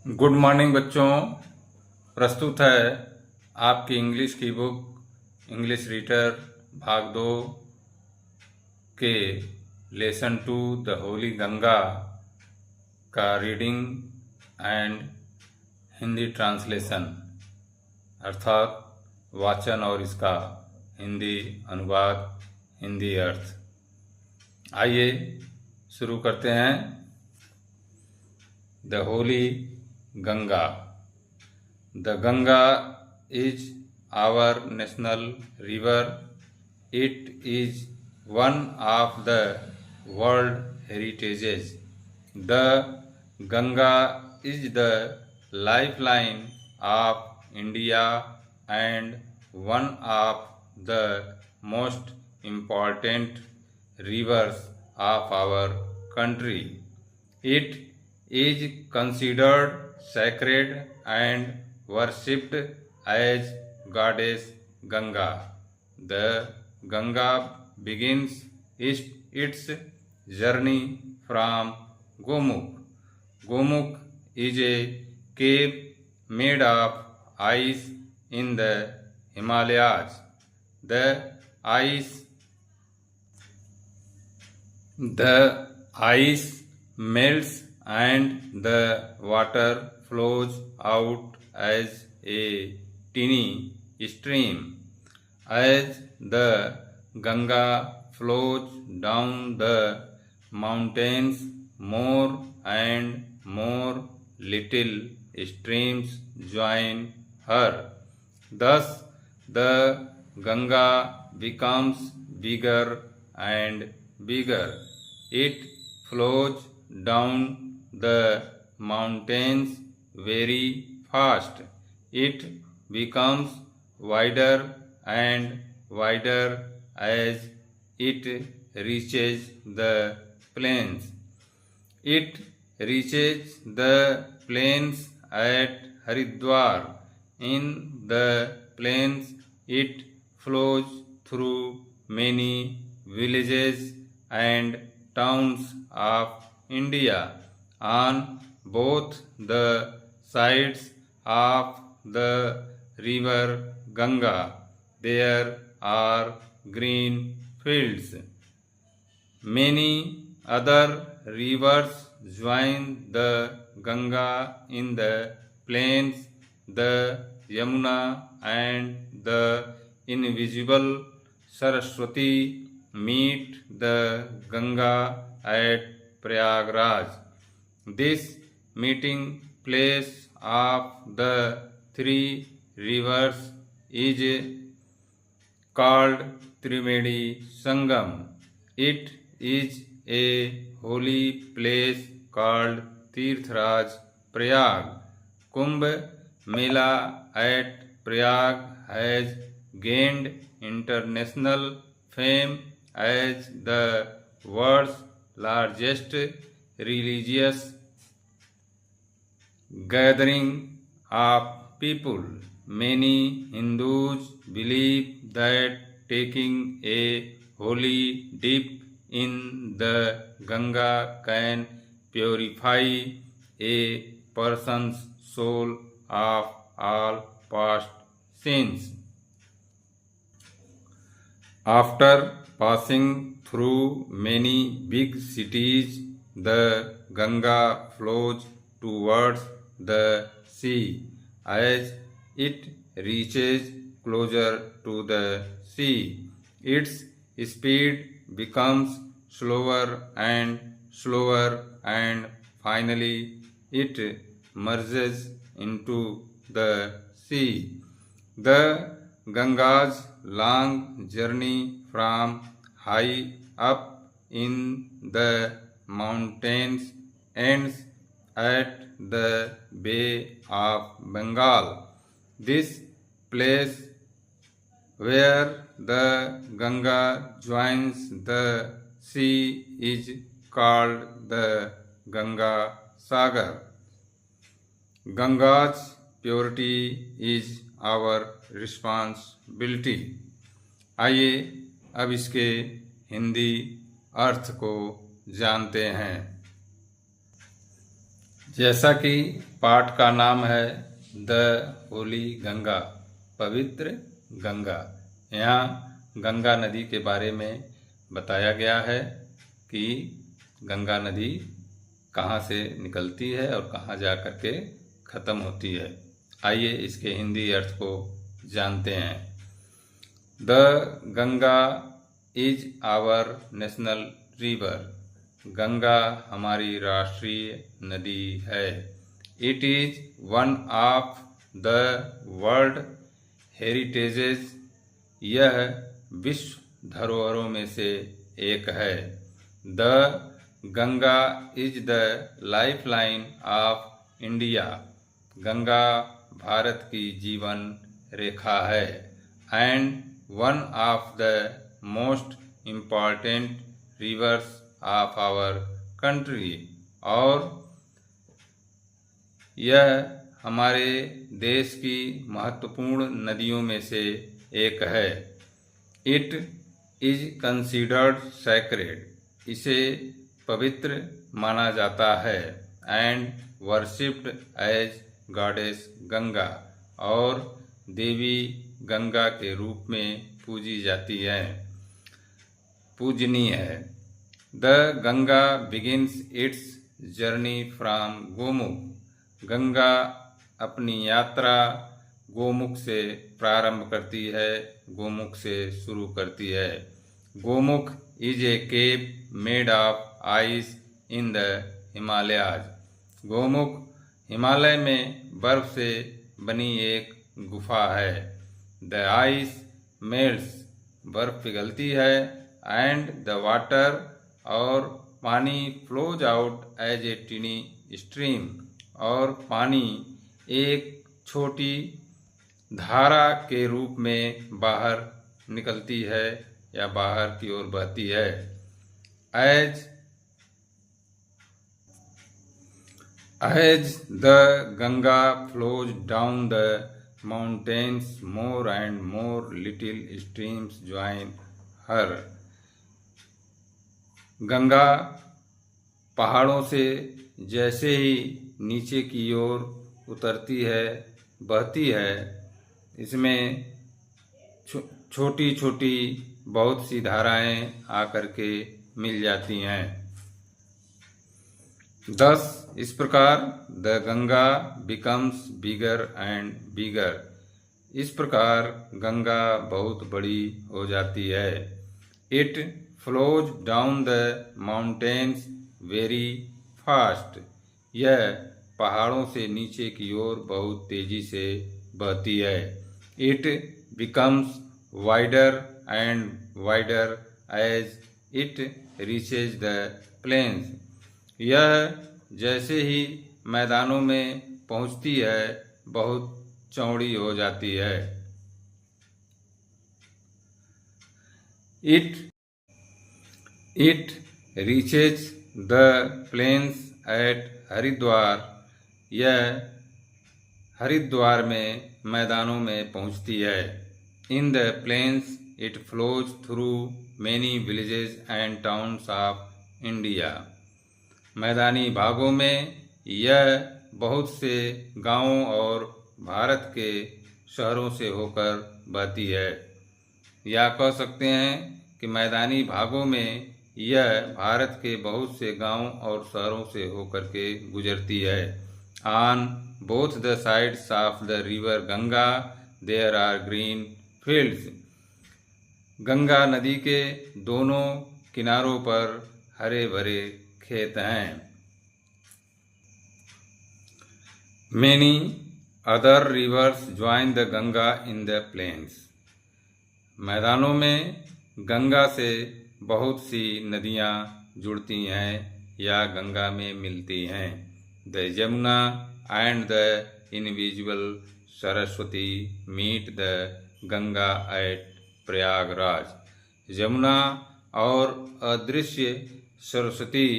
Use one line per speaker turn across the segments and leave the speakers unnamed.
Good morning बच्चों। प्रस्तुत है आपकी इंग्लिश की बुक इंग्लिश रीडर भाग 2 के लेसन 2 द होली गंगा का रीडिंग एंड हिंदी ट्रांसलेशन अर्थात वाचन और इसका हिंदी अनुवाद, हिंदी अर्थ। आइए शुरू करते हैं। The Holi Ganga. The Ganga is our national river. It is one of the world heritages. The Ganga is the lifeline of India and one of the most important rivers of our country. It is considered sacred and worshipped as goddess Ganga. The Ganga begins its journey from Gomukh. Gomukh is a cave made of ice in the Himalayas. The ice melts and the water flows out as a tiny stream. As the Ganga flows down the mountains, more and more little streams join her. Thus, the Ganga becomes bigger and bigger. It flows down the mountains very fast. It becomes wider and wider as it reaches the plains. It reaches the plains at Haridwar. In the plains, it flows through many villages and towns of India. On both the sides of the river Ganga, there are green fields. Many other rivers join the Ganga in the plains. The Yamuna and the invisible Saraswati meet the Ganga at Prayagraj. This meeting place of the three rivers is called Trimedi Sangam. It is a holy place called Tirthraj Prayag. Kumbh Mela at Prayag has gained international fame as the world's largest religious gathering of people. Many Hindus believe that taking a holy dip in the Ganga can purify a person's soul of all past sins. After passing through many big cities, the Ganga flows towards the sea. As it reaches closer to the sea, its speed becomes slower and slower, and finally it merges into the sea. The Ganga's long journey from high up in the mountains ends at the Bay of Bengal. This place where the Ganga joins the sea is called the Ganga Sagar. Ganga's purity is our responsibility. आइए अब इसके हिंदी अर्थ को जानते हैं। जैसा कि पाठ का नाम है द होली गंगा, पवित्र गंगा। यहाँ गंगा नदी के बारे में बताया गया है कि गंगा नदी कहाँ से निकलती है और कहाँ जा कर के ख़त्म होती है। आइए इसके हिंदी अर्थ को जानते हैं। The Ganga is our national river. Ganga हमारी राष्ट्रीय नदी है। It is one of the world heritages. यह विश्व धरोहरों में से एक है। The Ganga is the life line of India. Ganga Bharat की जीवन रेखा है। And one of the most important rivers of our country. और यह हमारे देश की महत्वपूर्ण नदियों में से एक है। It is considered sacred. इसे पवित्र माना जाता है। And worshipped as goddess Ganga. और देवी गंगा के रूप में पूजी जाती है, पूजनीय है। The Ganga begins it's journey from Gomukh. Ganga अपनी यात्रा गोमुख से प्रारंभ करती है, गोमुख से शुरू करती है। Gomukh is a cave made of ice in the Himalayas. Gomukh Himalaya में बर्फ से बनी एक गुफा है। The ice melts. बर्फ पिघलती है। And the water. और पानी flows out as a tiny stream. और पानी एक छोटी धारा के रूप में बाहर निकलती है या बाहर की ओर बहती है। As the Ganga flows down the mountains more and more little streams join her. गंगा पहाड़ों से जैसे ही नीचे की ओर उतरती है, बहती है, इसमें छोटी छोटी बहुत सी धाराएं आकर के मिल जाती हैं। thus इस प्रकार the Ganga becomes bigger and bigger. इस प्रकार गंगा बहुत बड़ी हो जाती है। It flows down the mountains very fast. यह पहाड़ों से नीचे की ओर बहुत तेजी से बहती है। It becomes wider and wider as it reaches the plains. यह जैसे ही मैदानों में पहुंचती है बहुत चौड़ी हो जाती है। It reaches the plains at Haridwar. यह हरिद्वार में मैदानों में पहुंचती है। In the plains it flows through many villages and towns of India. मैदानी भागों में यह बहुत से गांवों और भारत के शहरों से होकर बहती है। या कह सकते हैं कि मैदानी भागों में यह भारत के बहुत से गांवों और शहरों से होकर के गुजरती है। On both the sides of the river Ganga there are green fields. Ganga नदी के दोनों किनारों पर हरे भरे खेत हैं। Many other rivers join the Ganga in the plains। मैदानों में गंगा से बहुत सी नदियाँ जुड़ती हैं या गंगा में मिलती हैं। The Yamuna and the invisible Saraswati meet the Ganga at Prayagraj. Yamuna और अदृश्य सरस्वती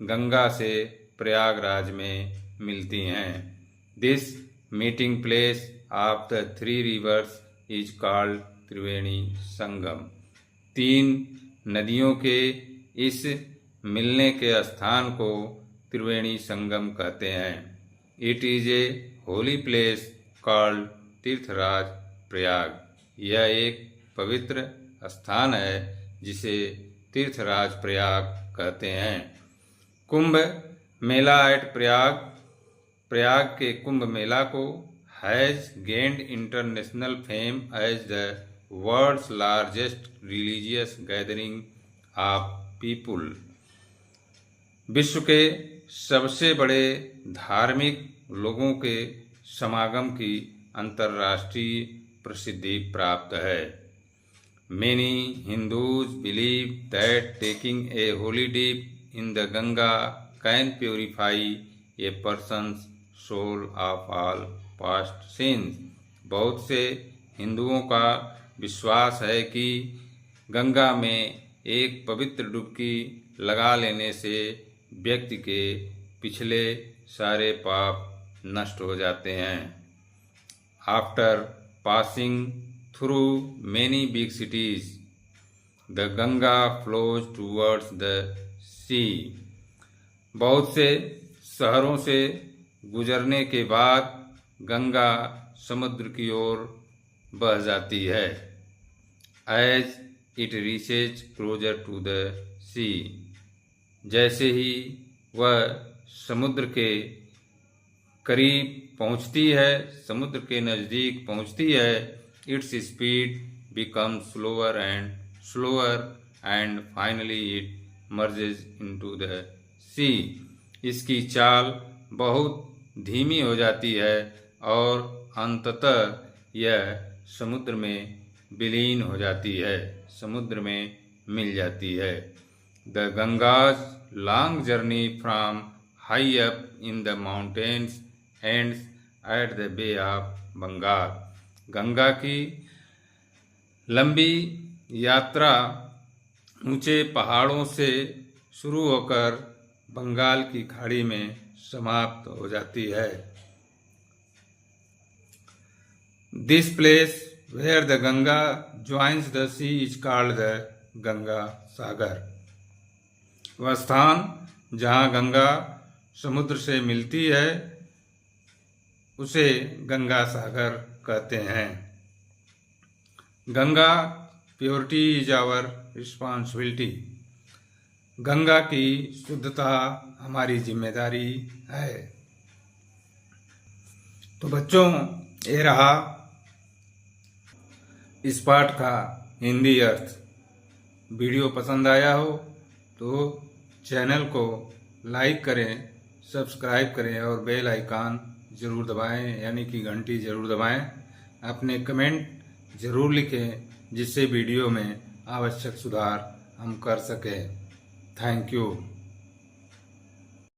गंगा से प्रयागराज में मिलती हैं। This meeting place of the three rivers is called Triveni Sangam. तीन नदियों के इस मिलने के स्थान को त्रिवेणी संगम कहते हैं। It is a holy place called Tirthraj Prayag. यह एक पवित्र स्थान है जिसे तीर्थराज प्रयाग कहते हैं। कुंभ मेला एट प्रयाग। प्रयाग के कुंभ मेला को has gained international fame as the world's largest religious gathering of people. विश्व के सबसे बड़े धार्मिक लोगों के समागम की अंतर्राष्ट्रीय प्रसिद्धि प्राप्त है। Many Hindus believe that taking a holy dip in the Ganga can purify a person's soul of all past sins। बहुत से हिंदुओं का विश्वास है कि गंगा में एक पवित्र डुबकी लगा लेने से व्यक्ति के पिछले सारे पाप नष्ट हो जाते हैं। After passing through many big cities, the Ganga flows towards the sea। बहुत से शहरों से गुजरने के बाद गंगा समुद्र की ओर बह जाती है। As it reaches closer to the sea, जैसे ही वह समुद्र के करीब पहुंचती है, समुद्र के नज़दीक पहुंचती है, its speed becomes slower and finally it merges into the sea। इसकी चाल बहुत धीमी हो जाती है और अंततः यह समुद्र में विलीन हो जाती है, समुद्र में मिल जाती है। The Ganga's long journey from high up in the mountains ends at the Bay of Bengal। Ganga की लंबी यात्रा ऊंचे पहाड़ों से शुरू होकर बंगाल की खाड़ी में समाप्त हो जाती है। This place where the Ganga joins the sea is called the Ganga Sagar. वह स्थान जहाँ गंगा समुद्र से मिलती है उसे गंगा सागर कहते हैं। Ganga purity is our responsibility. Ganga की शुद्धता हमारी जिम्मेदारी है। तो बच्चों, ये रहा इस पाठ का हिंदी अर्थ। वीडियो पसंद आया हो तो चैनल को लाइक करें, सब्सक्राइब करें और बेल आइकन ज़रूर दबाएं, यानी कि घंटी ज़रूर दबाएं। अपने कमेंट ज़रूर लिखें जिससे वीडियो में आवश्यक सुधार हम कर सकें। Thank you.